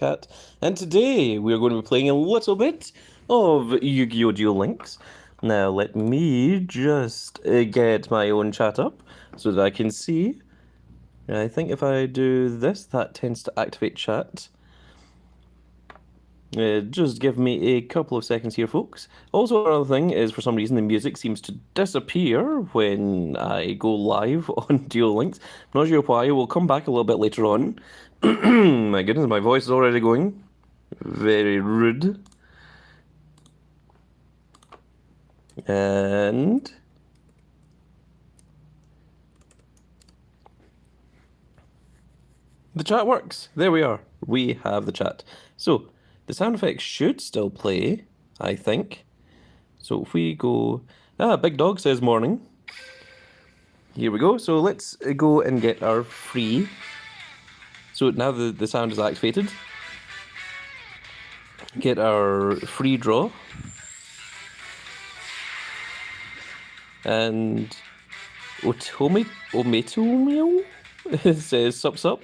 Cat, and today we are going to be playing a little bit of Yu-Gi-Oh! Duel Links. Now, let me just get my own chat up so that I can see. I think if I do this, that tends to activate chat. Just give me a couple of seconds here, folks. Also, another thing is for some reason the music seems to disappear when I go live on Duel Links. I'm not sure why. We'll come back a little bit later on. My goodness, my voice is already going. Very rude. And the chat works. There we are. We have the chat. So the sound effects should still play, I think. So if we go, Big Dog says morning. Here we go. So let's go and get our free. So now the sound is activated. Get our free draw. And Ometomio says sup.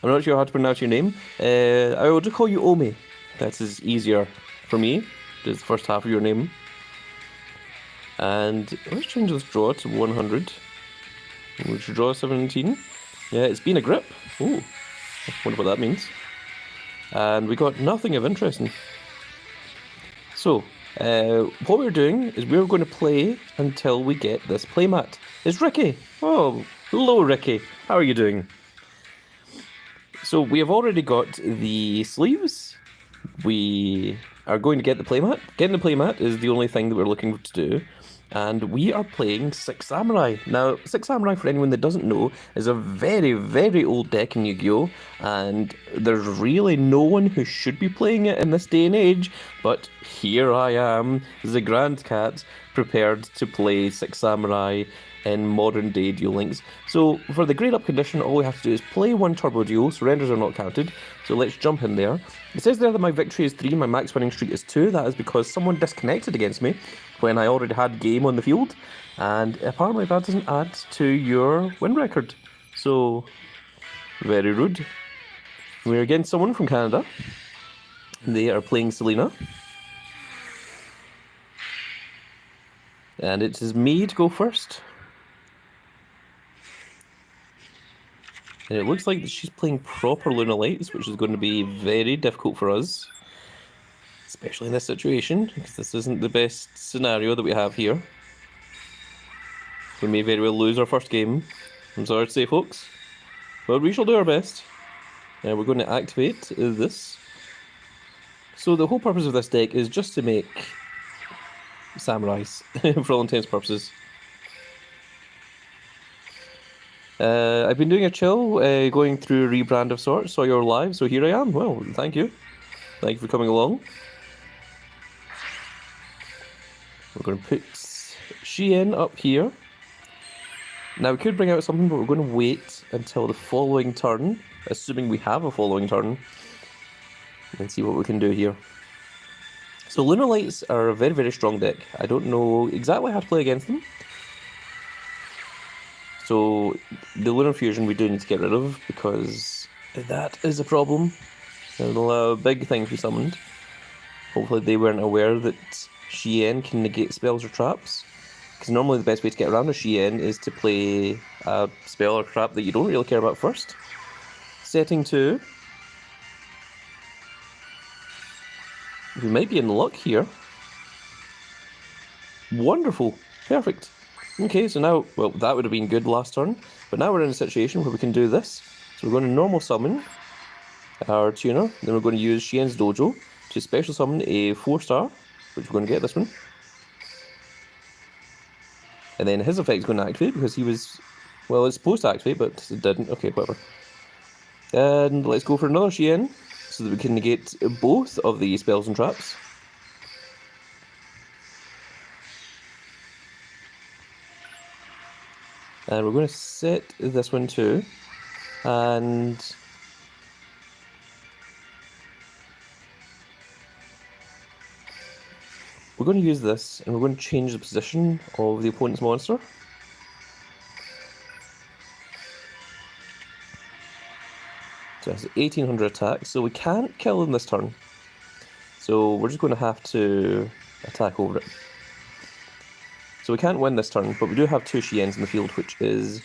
I'm not sure how to pronounce your name. I will just call you Omi. That is easier for me. It's the first half of your name. And let's change this draw to 100. We should draw 17. Yeah, it's been a grip. Oh, I wonder what that means. And we got nothing of interest. So, what we're doing is we're going to play until we get this playmat. It's Ricky. Oh, hello, Ricky. How are you doing? So we have already got the sleeves. We are going to get the playmat. Getting the playmat is the only thing that we're looking to do. And we are playing Six Samurai. Now, Six Samurai, for anyone that doesn't know, is a very, very old deck in Yu-Gi-Oh! And there's really no one who should be playing it in this day and age. But here I am, the Grand Cat, prepared to play Six Samurai in modern day Duel Links. So for the grade up condition, all we have to do is play one turbo duel, surrenders are not counted. So let's jump in there. It says there that my victory is 3, my max winning streak is 2. That is because someone disconnected against me when I already had game on the field. And apparently that doesn't add to your win record. So, very rude. We're against someone from Canada. They are playing Selena. And it is me to go first. And it looks like she's playing proper Luna Lights, which is going to be very difficult for us. Especially in this situation, because this isn't the best scenario that we have here. We may very well lose our first game. I'm sorry to say, folks. But we shall do our best. Now we're going to activate this. So the whole purpose of this deck is just to make samurais, for all intents and purposes. I've been doing a chill, going through a rebrand of sorts, saw your live, so here I am. Well, thank you. Thank you for coming along. We're going to put Shein up here. Now we could bring out something, but we're going to wait until the following turn, assuming we have a following turn, and see what we can do here. So Lunar Lights are a very, very strong deck. I don't know exactly how to play against them. So the Lunar Fusion we do need to get rid of, because that is a problem. There'll allow a big thing to be summoned. Hopefully they weren't aware that Shien can negate spells or traps. Because normally the best way to get around a Shien is to play a spell or trap that you don't really care about first. Setting 2. We might be in luck here. Wonderful. Perfect. Okay, so now, well, that would have been good last turn, but now we're in a situation where we can do this. So we're going to normal summon our tuner, then we're going to use Shien's Dojo to special summon a 4-star, which we're going to get this one. And then his effect is going to activate because he was, well, it's supposed to activate, but it didn't. Okay, whatever. And let's go for another Shien, so that we can negate both of the spells and traps. And we're going to set this one too. And we're going to use this, and we're going to change the position of the opponent's monster. So it has 1800 attack, so we can't kill him this turn. So we're just going to have to attack over it. So we can't win this turn, but we do have 2 Xians in the field, which is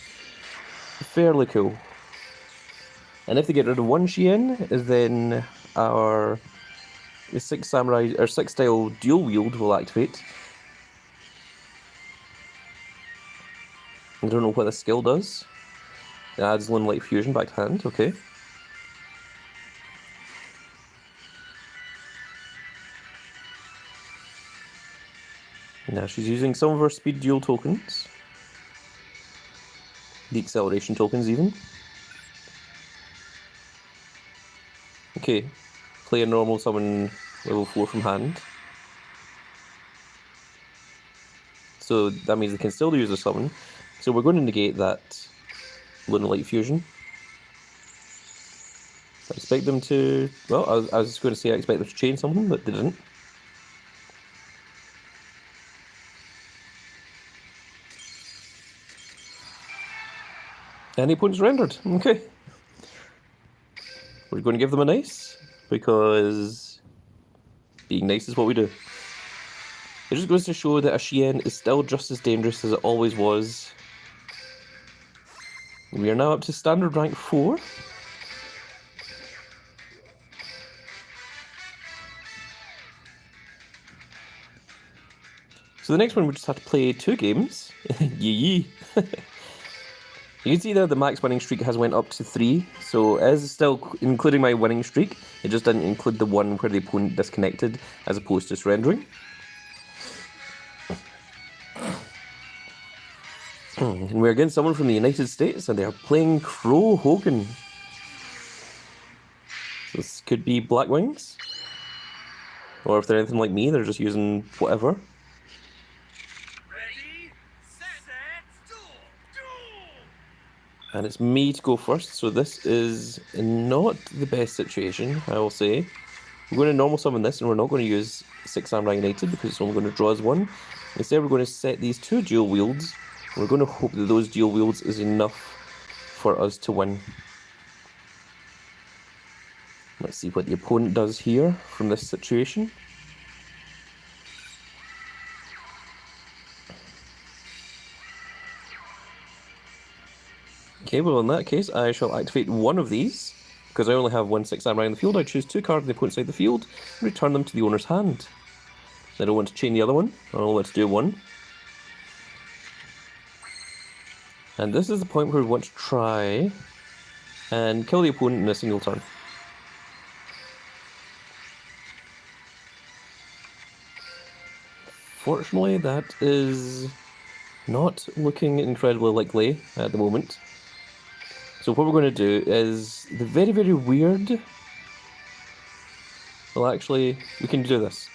fairly cool. And if they get rid of 1 Xian, then our 6 samurai or 6 style dual wield will activate. I don't know what this skill does. It adds Lone Light Fusion back to hand, okay. Now she's using some of her speed duel tokens. The acceleration tokens even. Okay, play a normal summon level 4 from hand. So that means they can still use a summon. So we're going to negate that Lone Light Fusion. I expect them to... Well, I was going to say I expect them to chain something, but they didn't. And the opponent's rendered. Okay. We're going to give them a nice, because being nice is what we do. It just goes to show that a Xian is still just as dangerous as it always was. We are now up to standard rank 4. So the next one we just have to play 2 games. Yee. You can see there the max winning streak has went up to 3, so it is still including my winning streak. It just didn't include the one where the opponent disconnected as opposed to surrendering. And we're against someone from the United States, and they are playing Crow Hogan. So this could be Black Wings. Or if they're anything like me, they're just using whatever. Ready, set, duel! And it's me to go first, so this is not the best situation, I will say. We're going to normal summon this, and we're not going to use 6 Samurai United because it's only going to draw us 1. Instead, we're going to set these 2 dual wields. We're going to hope that those dual wields is enough for us to win. Let's see what the opponent does here from this situation. Okay, well in that case I shall activate one of these. Because I only have 1 6 samurai in the field, I choose 2 cards on the opponent's side of the field and return them to the owner's hand. I don't want to chain the other one, I'll let's do 1. And this is the point where we want to try and kill the opponent in a single turn. Fortunately, that is not looking incredibly likely at the moment. So what we're going to do is the very, very weird... Well, actually, we can do this.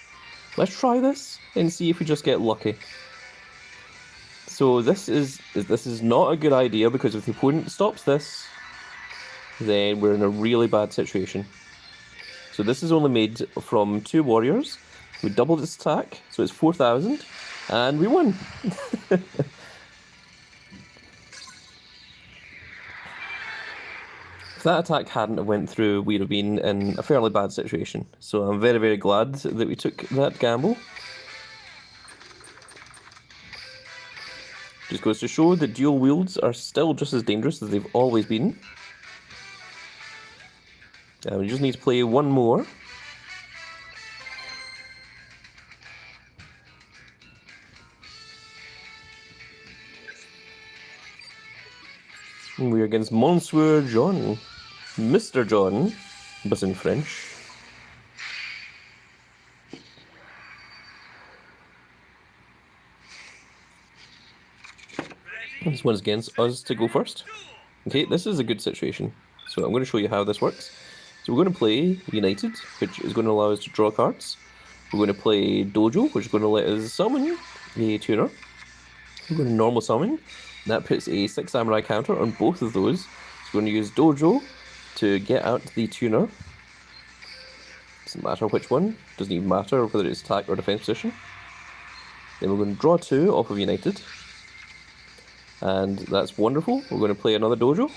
Let's try this and see if we just get lucky. So this is not a good idea, because if the opponent stops this, then we're in a really bad situation. So this is only made from 2 warriors. We doubled its attack, so it's 4,000, and we won. If that attack hadn't have went through, we'd have been in a fairly bad situation. So I'm very, very glad that we took that gamble. Just goes to show that dual wields are still just as dangerous as they've always been. And we just need to play 1 more. And we're against Monsieur John. Mr. John, but in French. This one's against us to go first. Okay, this is a good situation. So I'm going to show you how this works. So we're going to play United, which is going to allow us to draw cards. We're going to play Dojo, which is going to let us summon a tuner. We're going to normal summon. That puts a 6 samurai counter on both of those. So we're going to use Dojo to get out the tuner. Doesn't matter which one. Doesn't even matter whether it's attack or defense position. Then we're going to draw 2 off of United. And that's wonderful. We're going to play another Dojo.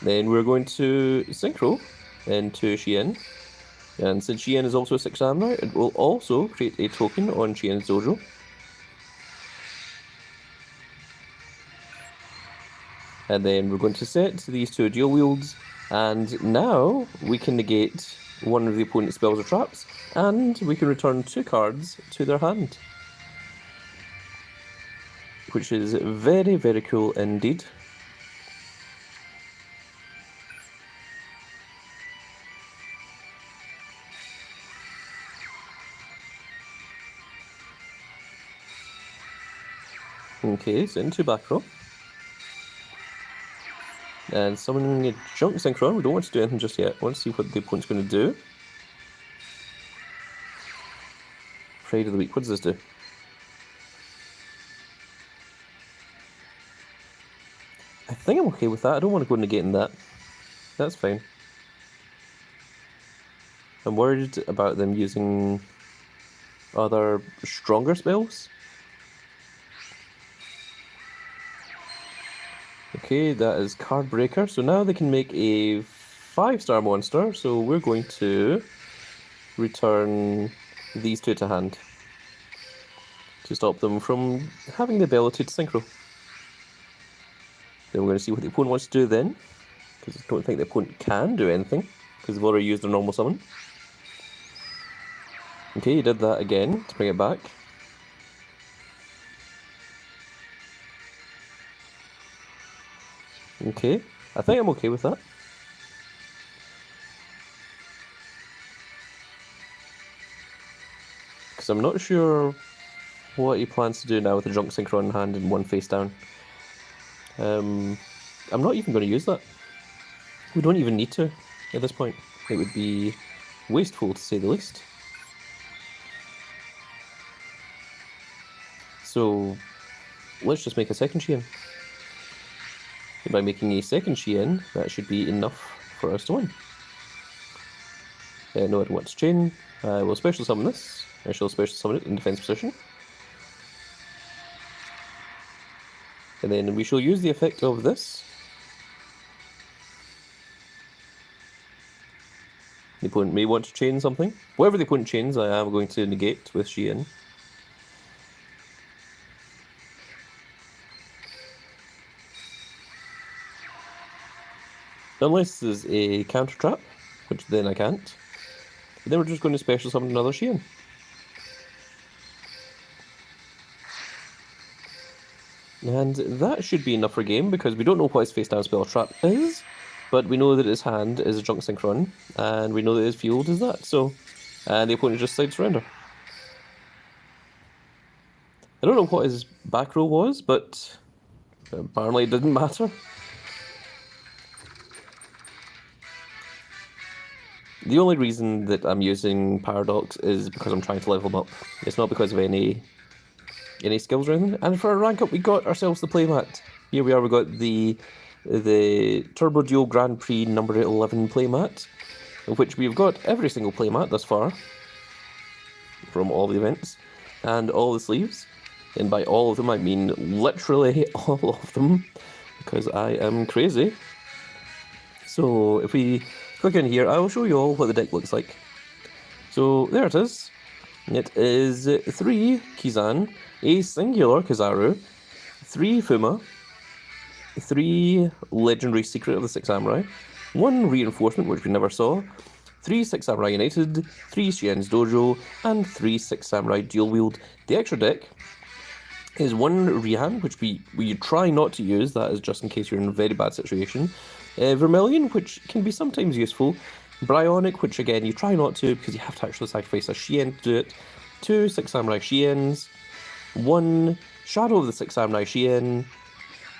Then we're going to synchro into Shien. And since Shien is also a 6 samurai, it will also create a token on Shien's dojo. And then we're going to set these two dual wields, and now we can negate one of the opponent's spells or traps, and we can return 2 cards to their hand. Which is very, very cool indeed. Okay, so into back row. And summoning a junk synchron. We don't want to do anything just yet. We want to see what the opponent's going to do. Pride of the Weak. What does this do? I think I'm okay with that. I don't want to go negating that. That's fine. I'm worried about them using other stronger spells. Okay, that is Card Breaker. So now they can make a 5-star monster. So we're going to return these 2 to hand to stop them from having the ability to synchro. Then we're going to see what the opponent wants to do then, because I don't think the opponent can do anything, because they've already used their normal summon. Okay, he did that again to bring it back. Okay, I think I'm okay with that. Because I'm not sure what he plans to do now with the junk synchron in hand and 1 face down. I'm not even going to use that. We don't even need to at this point. It would be wasteful to say the least. So let's just make a second Shien. By making a second Shien, that should be enough for us to win. No, I don't want to chain. I will special summon this. I shall special summon it in defense position. And then we shall use the effect of this. The opponent may want to chain something. Whatever the opponent chains, I am going to negate with Shien. Unless there's a counter trap, which then I can't. But then we're just going to special summon another Shien. And that should be enough for game, because we don't know what his face down spell trap is, but we know that his hand is a junk synchron, and we know that his field is that, so... And the opponent just side surrender. I don't know what his back row was, but apparently it didn't matter. The only reason that I'm using Paradox is because I'm trying to level him up. It's not because of any skills or anything. And for our rank up, we got ourselves the playmat. Here we are, we got the Turbo Duel Grand Prix number 11 playmat, of which we've got every single playmat thus far, from all the events, and all the sleeves. And by all of them, I mean literally all of them, because I am crazy. So if we click in here, I will show you all what the deck looks like. So there it is. It is 3 Kizan, a singular Kizaru, 3 Fuma, 3 Legendary Secret of the 6 Samurai, 1 Reinforcement, which we never saw, 3 6 Samurai United, 3 Shien's Dojo, and 3 6 Samurai Dual Wield. The extra deck is 1 Rihan, which we try not to use, that is just in case you're in a very bad situation, Vermilion, which can be sometimes useful, Bryonic, which again you try not to because you have to actually sacrifice a Shien to do it, 2 6 Samurai Shiens, 1 Shadow of the 6 Samurai Shien,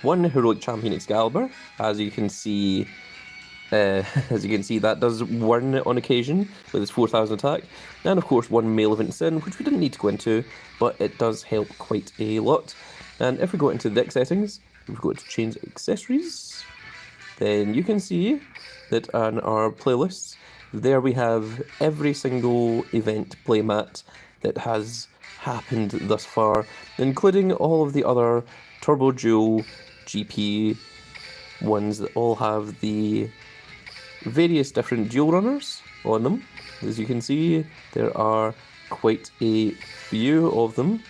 1 Heroic Champion Excalibur. As you can see, that does warn on occasion with its 4,000 attack, and of course 1 Malevolent Sin, which we didn't need to go into, but it does help quite a lot. And if we go into the deck settings, if we go to change accessories, then you can see that on our playlists, there we have every single event playmat that has happened thus far, including all of the other Turbo Duel GP ones that all have the various different duel runners on them. As you can see, there are quite a few of them.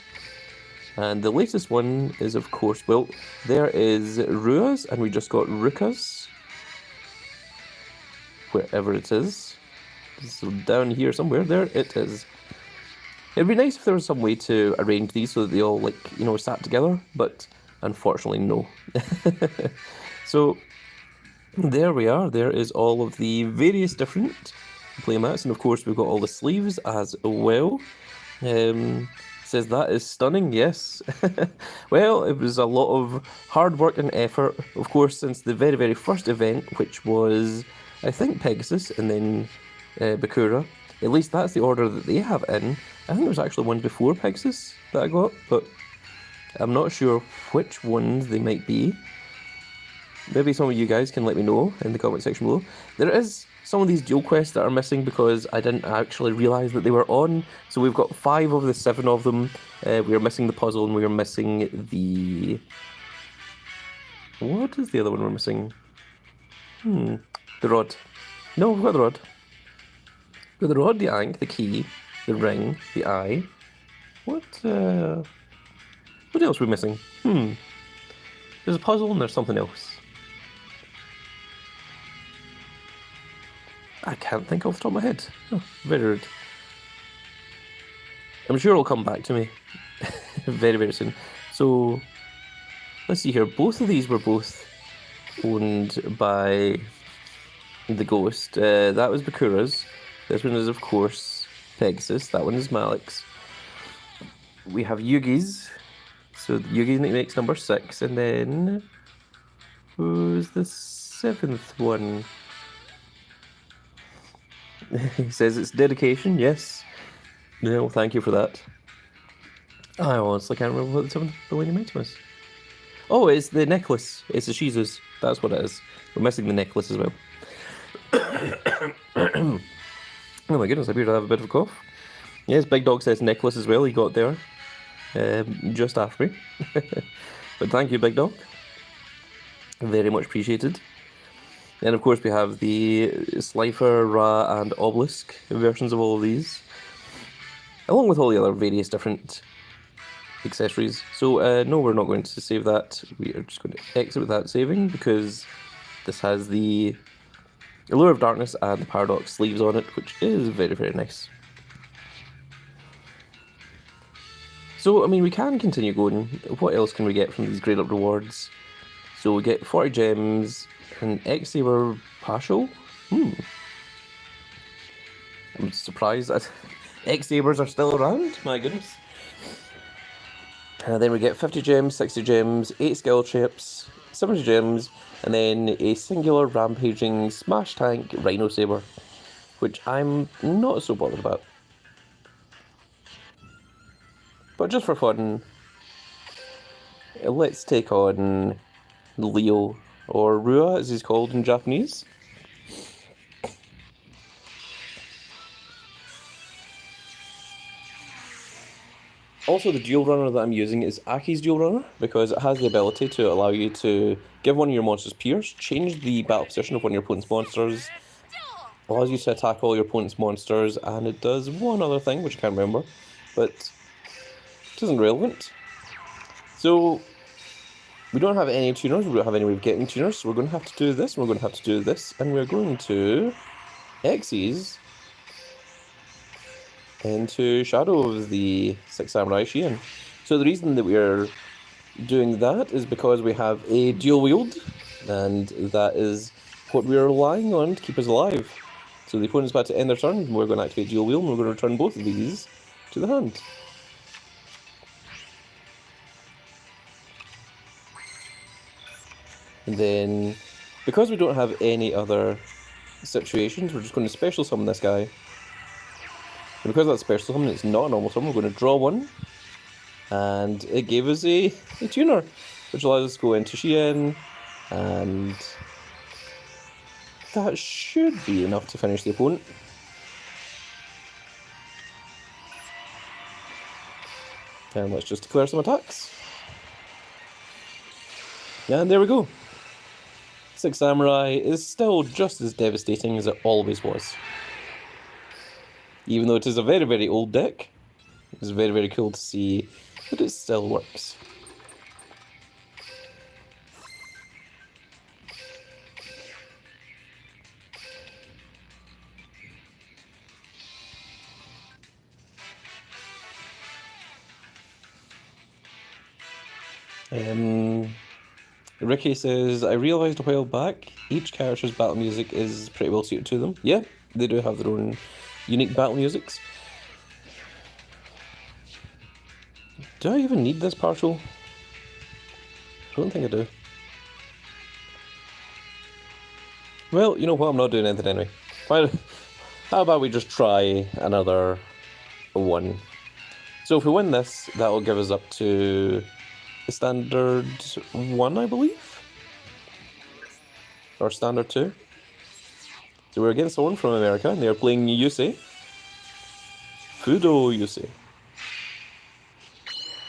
And the latest one is, of course, well, there is Ruas, and we just got Rukas. Wherever it is. So down here somewhere, there it is. It'd be nice if there was some way to arrange these so that they all, like, you know, sat together, but unfortunately, no. So, there we are. There is all of the various different playmats, and of course, we've got all the sleeves as well. Says that is stunning, yes. Well, it was a lot of hard work and effort, of course, since the very, very first event, which was, I think, Pegasus and then Bakura. At least that's the order that they have in. I think there's actually one before Pegasus that I got, but I'm not sure which ones they might be. Maybe some of you guys can let me know in the comment section below. There is some of these dual quests that are missing because I didn't actually realise that they were on. So we've got 5 of the 7 of them. We are missing the puzzle and we are missing the... What is the other one we're missing? The rod. No, we've got the rod. We've got the rod, the ankh, the key, the ring, the eye. What else are we missing? There's a puzzle and there's something else. I can't think off the top of my head. Oh, very rude. I'm sure it'll come back to me very, very soon. So, let's see here. Both of these were both owned by the Ghost. That was Bakura's. This one is, of course, Pegasus. That one is Malik's. We have Yugi's. So, Yugi makes number 6. And then, who's the 7th one? He says it's dedication, yes. No, thank you for that. I honestly can't remember what the 7th Millennium item is. Oh, it's the necklace. It's the Shizu's. That's what it is. We're missing the necklace as well. Oh my goodness, I appear to have a bit of a cough. Yes, Big Dog says necklace as well. He got there just after me. But thank you, Big Dog. Very much appreciated. Then, of course, we have the Slifer, Ra, and Obelisk versions of all of these, along with all the other various different accessories. So, no, we're not going to save that. We are just going to exit without saving, because this has the Allure of Darkness and the Paradox sleeves on it, which is very, very nice. So, I mean, we can continue going. What else can we get from these grade up rewards? So, we get 40 gems. An X-Saber partial? I'm surprised that X-Sabers are still around, my goodness. And then we get 50 gems, 60 gems, 8 skill chips, 70 gems, and then a singular rampaging smash tank Rhino Saber, which I'm not so bothered about. But just for fun, let's take on Leo, or Rua as he's called in Japanese. Also, the duel runner that I'm using is Aki's duel runner, because it has the ability to allow you to give one of your monsters Pierce, change the battle position of one of your opponent's monsters, allows you to attack all your opponent's monsters, and it does one other thing, which I can't remember, but it isn't relevant. So, we don't have any tuners, we don't have any way of getting tuners, so we're going to have to do this, and we're going to have to do this, and we're going to Xyz into Shadow of the Six Samurai Shiin. So the reason that we're doing that is because we have a dual wield, and that is what we're relying on to keep us alive. So the opponent's about to end their turn, and we're going to activate dual wield, and we're going to return both of these to the hand. And then, because we don't have any other situations, we're just going to special summon this guy. And because that's special summon, it's not a normal summon, we're going to draw one. And it gave us a tuner, which allows us to go into Shiin, and that should be enough to finish the opponent. And let's just declare some attacks. And there we go. Six Samurai is still just as devastating as it always was. Even though it is a very, very old deck, it's very, very cool to see that it still works. Ricky says, I realised a while back, each character's battle music is pretty well suited to them. Yeah, they do have their own unique battle musics. Do I even need this partial? I don't think I do. Well, you know what, I'm not doing anything anyway. How about we just try another one? So if we win this, that'll give us up to the standard 1, I believe? Or standard 2. So we're against someone from America, and they're playing Yusei. Fudo Yusei.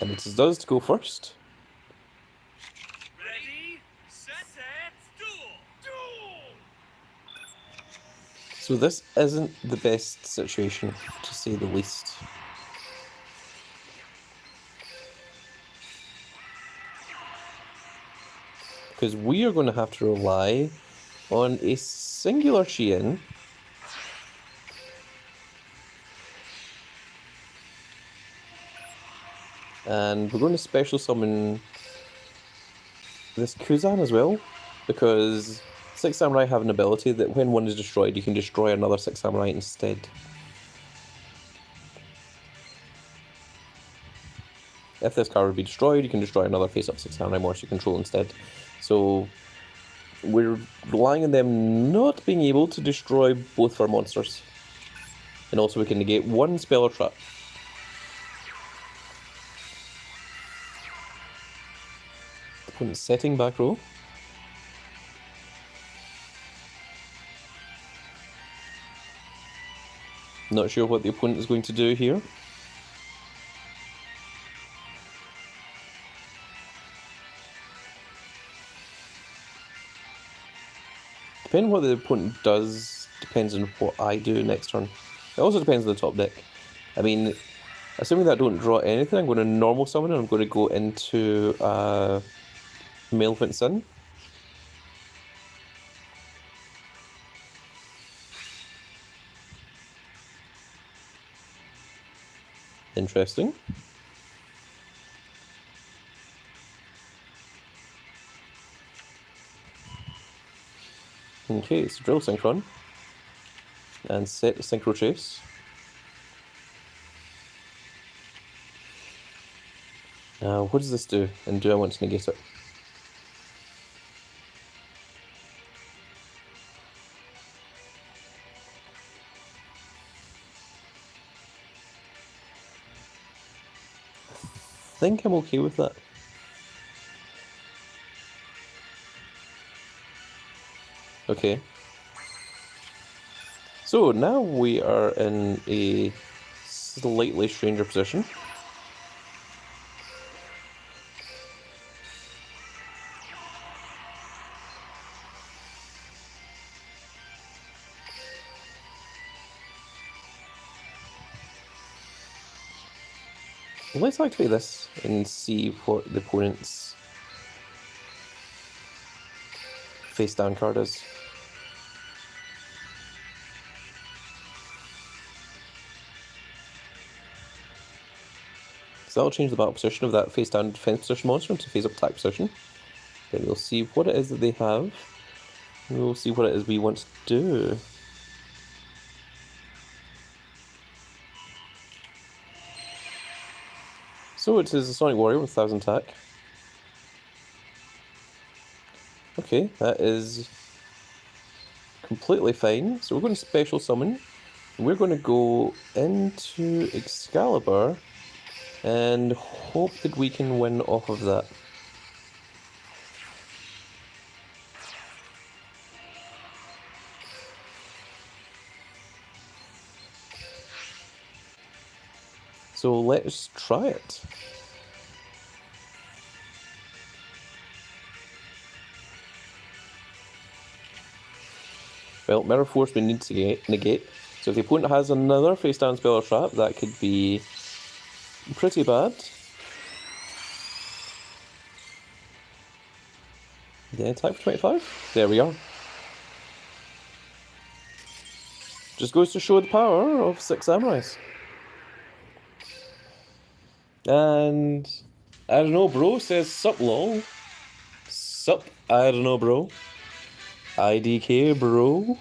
And it does to go first. Ready, set, duel! Duel! So this isn't the best situation, to say the least. Because we are going to have to rely on a singular Shien. And we're going to special summon this Kuzan as well, because Six Samurai have an ability that when one is destroyed, you can destroy another Six Samurai instead. If this card would be destroyed, you can destroy another face-up Six Samurai monster you control instead. So we're relying on them not being able to destroy both of our monsters. And also we can negate one spell or trap. Opponent's setting back row. Not sure what the opponent is going to do here. Depending on what the opponent does, depends on what I do next turn. It also depends on the top deck. I mean, assuming that I don't draw anything, I'm going to normal summon and I'm going to go into Maleficent Sin. Interesting. Okay, so Drill Synchron. And set Synchro Chase. Now, what does this do? And do I want to negate it? I think I'm okay with that. Okay. So now we are in a slightly stranger position. Let's activate this and see what the opponent's face down card is. So that'll change the battle position of that face down defense position monster into face up attack position. Then we'll see what it is that they have. And we'll see what it is we want to do. So it is a Sonic Warrior with 1000 attack. Okay, that is completely fine. So we're going to special summon. We're going to go into Excalibur and hope that we can win off of that. So let's try it. Well, Mirror Force we need to negate. So if the opponent has another face down spell or trap, that could be pretty bad. Yeah, attack for 25. There we are. Just goes to show the power of 6 samurais. And I don't know, bro says sup lol. Sup, I don't know, bro. IDK, bro.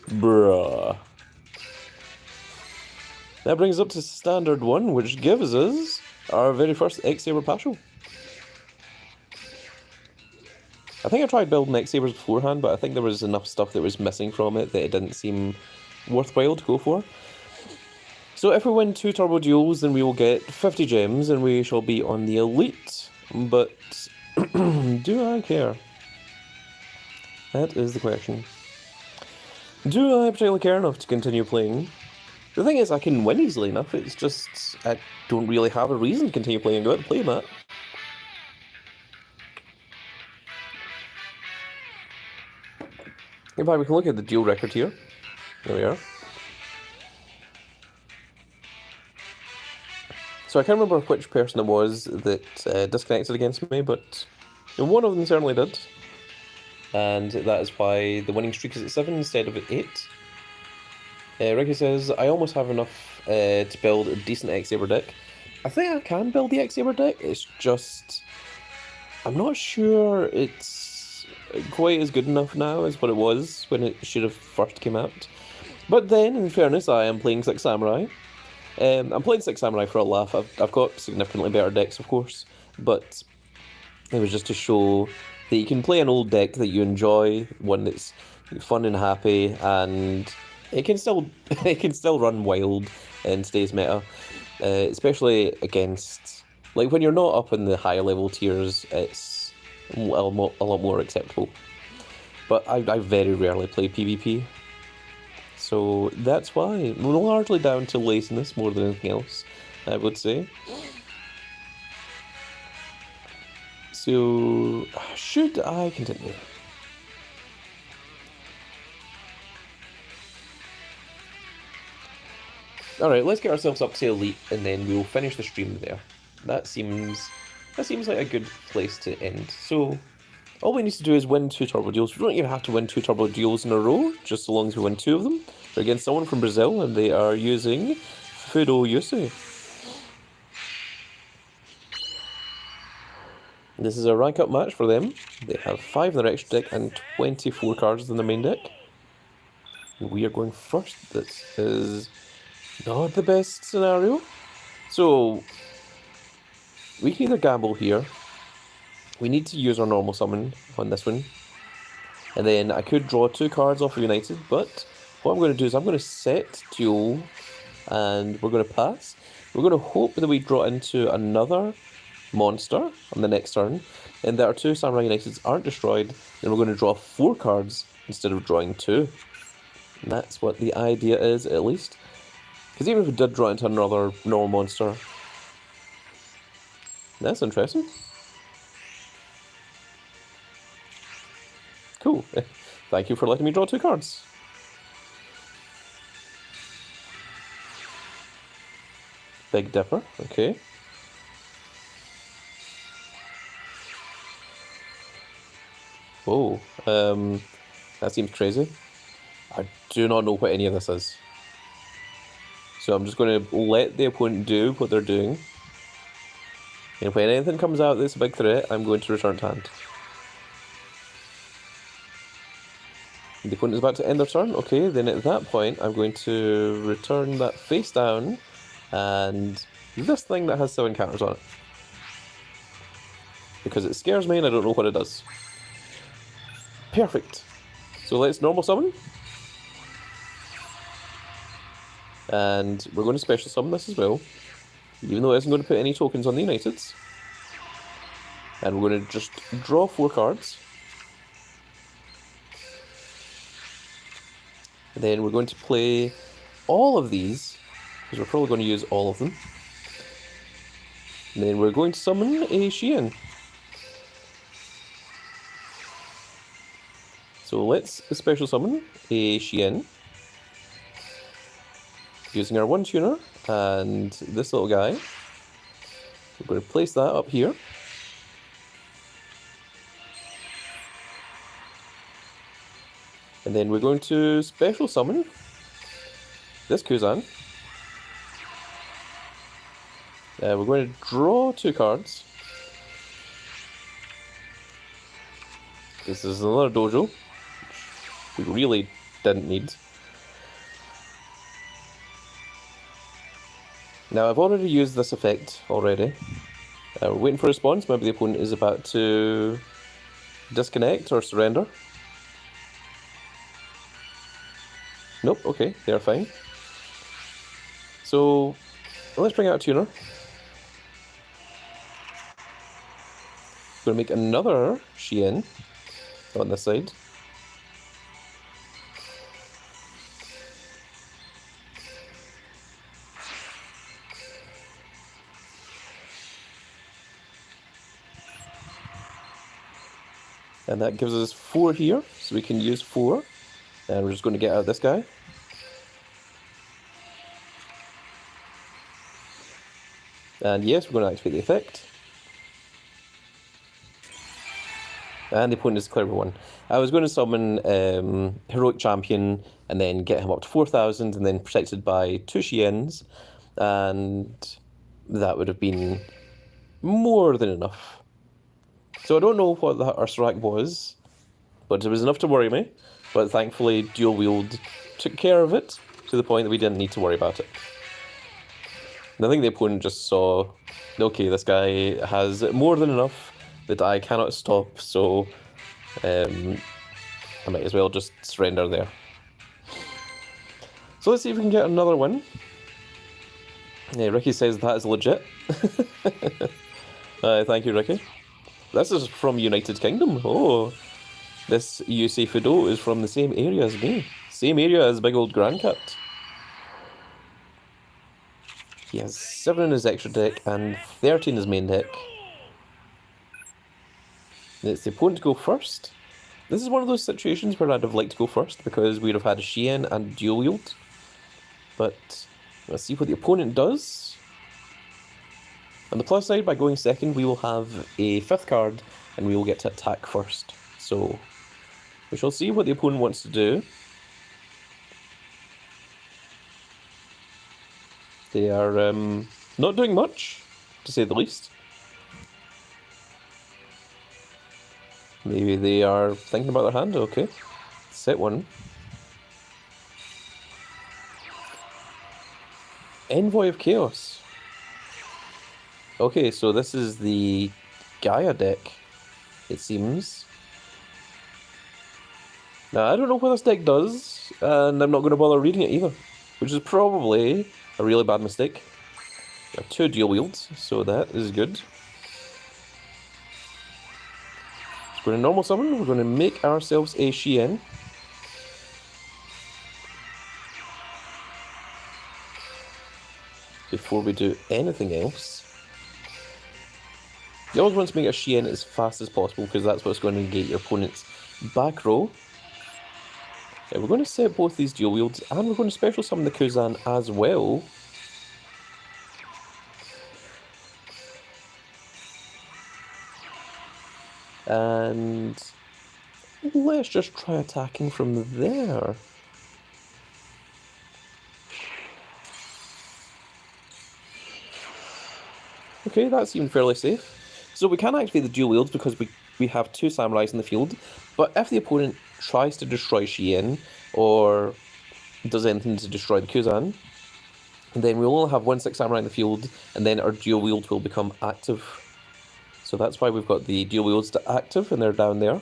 Bruh. That brings us up to standard 1, which gives us our very first X-Saber Paschal. I think I tried building X-Sabers beforehand, but I think there was enough stuff that was missing from it that it didn't seem worthwhile to go for. So if we win 2 Turbo Duels, then we will get 50 gems and we shall be on the Elite. But do I care? That is the question. Do I particularly care enough to continue playing? The thing is, I can win easily enough, it's just I don't really have a reason to continue playing. Go out and play, Matt. In fact, we can look at the duel record here. There we are. So I can't remember which person it was that disconnected against me, but one of them certainly did. And that is why the winning streak is at 7 instead of at 8. Ricky says, I almost have enough to build a decent X-Saber deck. I think I can build the X-Saber deck, it's just... I'm not sure it's quite as good enough now as what it was when it should have first came out. But then, in fairness, I am playing 6 Samurai. I'm playing 6 Samurai for a laugh. I've got significantly better decks, of course, but it was just to show that you can play an old deck that you enjoy, one that's fun and happy, and it can still run wild in today's meta, especially against, like, when you're not up in the higher level tiers, it's a lot more acceptable. But I very rarely play PvP, so that's why. We're largely down to laziness more than anything else, I would say. So, should I continue? Alright, let's get ourselves up to Elite, and then we'll finish the stream there. That seems like a good place to end. So, all we need to do is win 2 Turbo Duels. We don't even have to win 2 Turbo Duels in a row, just so long as we win 2 of them. They're against someone from Brazil, and they are using Fudo Yusei. This is a rank up match for them. They have 5 in their extra deck and 24 cards in their main deck. We are going first. This is not the best scenario. So, we can either gamble here. We need to use our normal summon on this one. And then I could draw 2 cards off of United, but what I'm going to do is I'm going to set Duel, and we're going to pass. We're going to hope that we draw into another monster on the next turn, and that our 2 Samurai Uniteds aren't destroyed, then we're going to draw 4 cards instead of drawing 2. And that's what the idea is, at least. Because even if we did draw into another normal monster, that's interesting. Cool. Thank you for letting me draw 2 cards. Big Dipper, okay. Oh, that seems crazy. I do not know what any of this is. So I'm just going to let the opponent do what they're doing. And when anything comes out that's a big threat, I'm going to return to hand. The opponent is about to end their turn. Okay, then at that point, I'm going to return that face down and this thing that has 7 counters on it. Because it scares me and I don't know what it does. Perfect. So let's normal summon. And we're going to special summon this as well. Even though it isn't going to put any tokens on the Uniteds. And we're going to just draw 4 cards. And then we're going to play all of these, because we're probably going to use all of them. And then we're going to summon a Xian. So let's special summon a Shien using our one tuner and this little guy. We're going to place that up here. And then we're going to special summon this Kuzan. We're going to draw 2 cards. This is another dojo, which we really didn't need. Now I've already used this effect already. We're waiting for a response. Maybe the opponent is about to disconnect or surrender. Nope, okay, they're fine. So let's bring out a tuner. We're going to make another Shien on this side. And that gives us 4 here, so we can use 4. And we're just going to get out this guy. And yes, we're going to activate the effect. And the opponent is clever one. I was going to summon Heroic Champion and then get him up to 4,000 and then protected by 2 Shiens. And that would have been more than enough. So I don't know what that Ursarak was, but it was enough to worry me. But thankfully, Dual Wield took care of it to the point that we didn't need to worry about it. And I think the opponent just saw, okay, this guy has more than enough that I cannot stop, so I might as well just surrender there. So let's see if we can get another one. Yeah, Ricky says that is legit. Thank you, Ricky. This is from United Kingdom. Oh, this USA Fido is from the same area as me. Same area as Big Old Grandcat. He has 7 in his extra deck and 30 in his main deck. It's the opponent to go first. This is one of those situations where I'd have liked to go first because we'd have had a Shien and Dual Wield. But let's see what the opponent does. On the plus side, by going second, we will have a 5th card and we will get to attack first. So we shall see what the opponent wants to do. They are not doing much, to say the least. Maybe they are thinking about their hand. Okay, set 1. Envoy of Chaos. Okay, so this is the Gaia deck, it seems. Now, I don't know what this deck does, and I'm not going to bother reading it either, which is probably a really bad mistake. We have 2 Dual Wields, so that is good. We're going to normal summon, we're going to make ourselves a Shien. Before we do anything else. You always want to make a Shien as fast as possible because that's what's going to negate your opponent's back row. We're going to set both these Dual Wields and we're going to special summon the Kuzan as well. And let's just try attacking from there. Okay, that seemed fairly safe. So we can activate the Dual Wields because we have 2 Samurais in the field, but if the opponent tries to destroy Shien or does anything to destroy the Kuzan, then we'll only have 1/6 Samurai in the field, and then our Dual Wield will become active. So that's why we've got the Dual Wields to active, and they're down there.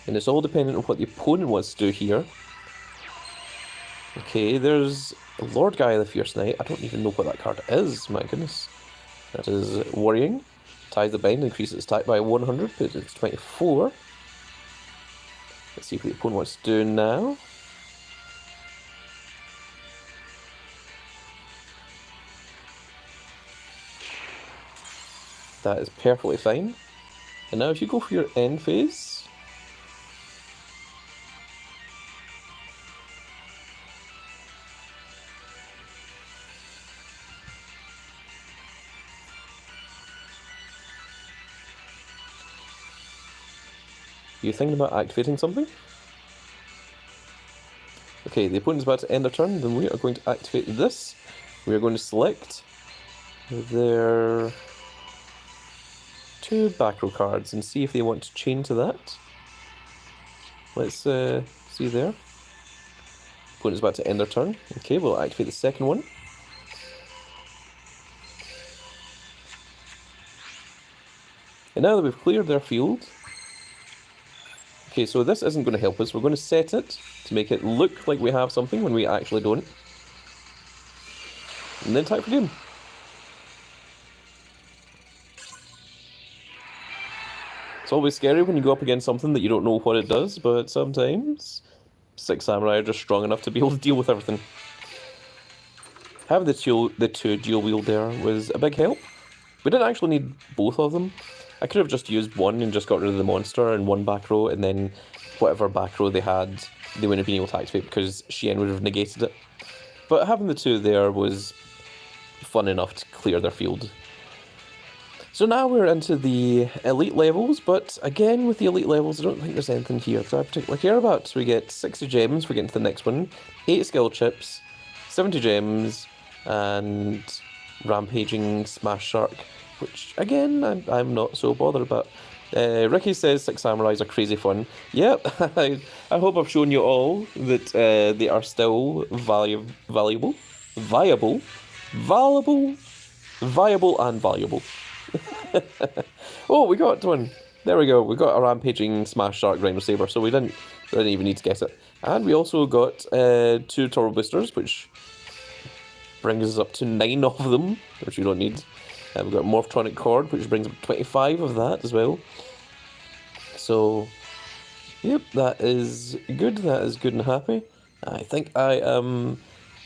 And it's all dependent on what the opponent wants to do here. Okay, there's Lord Gaia the Fierce Knight. I don't even know what that card is, my goodness. That is worrying. Ties the bind, increases its attack by 100, puts it to 24. Let's see what the opponent wants to do now. That is perfectly fine. And now if you go for your end phase, You thinking about activating something? Okay, the opponent's about to end their turn, then we are going to activate this. We are going to select their 2 back row cards and see if they want to chain to that. Let's see there. Opponent's about to end their turn. Okay, we'll activate the second one. And now that we've cleared their field... Okay, so this isn't going to help us. We're going to set it to make it look like we have something when we actually don't. And then type for game. It's always scary when you go up against something that you don't know what it does, but sometimes 6 Samurai are just strong enough to be able to deal with everything. Having the two dual wield there was a big help. We didn't actually need both of them. I could have just used one and just got rid of the monster in one back row, and then whatever back row they had, they wouldn't have been able to activate because Shien would have negated it. But having the two there was fun enough to clear their field. So now we're into the elite levels, but again with the elite levels I don't think there's anything here that I particularly care about. So we get 60 gems, we get into the next one, 8 skill chips, 70 gems, and Rampaging Smash Shark, which again I'm not so bothered about. Ricky says 6 Samurais are crazy fun. Yep, I hope I've shown you all that they are still viable and valuable. Oh, we got one. There we go. We got a Rampaging Smash Shark Rhino Saber, so we didn't even need to guess it. And we also got 2 Turbo Boosters, which brings us up to 9 of them, which we don't need. We've got Morphtronic Cord, which brings up 25 of that as well. So, yep, that is good. That is good and happy. I think I am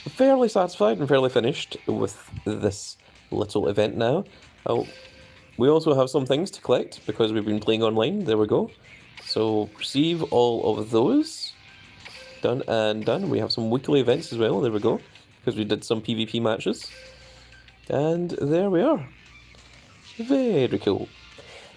fairly satisfied and fairly finished with this little event now. Oh, we also have some things to collect because we've been playing online. There we go. So, receive all of those. Done and done. We have some weekly events as well. There we go. Because we did some PvP matches. And there we are. Very cool.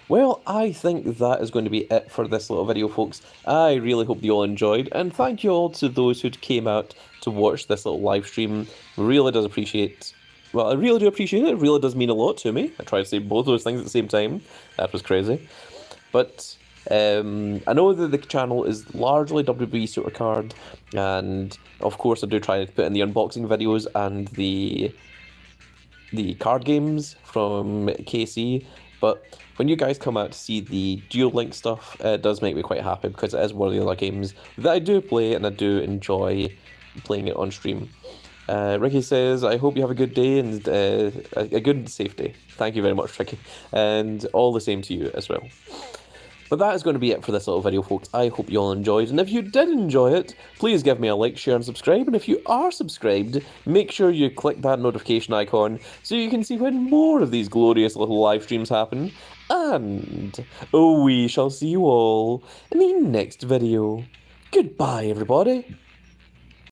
Well, I think that is going to be it for this little video, folks. I really hope you all enjoyed, and thank you all to those who came out to watch this little live stream. Really does appreciate... Well, I really do appreciate it. It really does mean a lot to me. I try to say both those things at the same time. That was crazy. But I know that the channel is largely WWE Supercard, and of course I do try to put in the unboxing videos and the card games from KC, but when you guys come out to see the Duel Link stuff, it does make me quite happy because it is one of the other games that I do play and I do enjoy playing it on stream. Ricky says, I hope you have a good day and a good and safe day. Thank you very much, Ricky, and all the same to you as well. But that is going to be it for this little video, folks. I hope you all enjoyed, and if you did enjoy it, please give me a like, share, and subscribe, and if you are subscribed, make sure you click that notification icon so you can see when more of these glorious little live streams happen, and we shall see you all in the next video. Goodbye, everybody.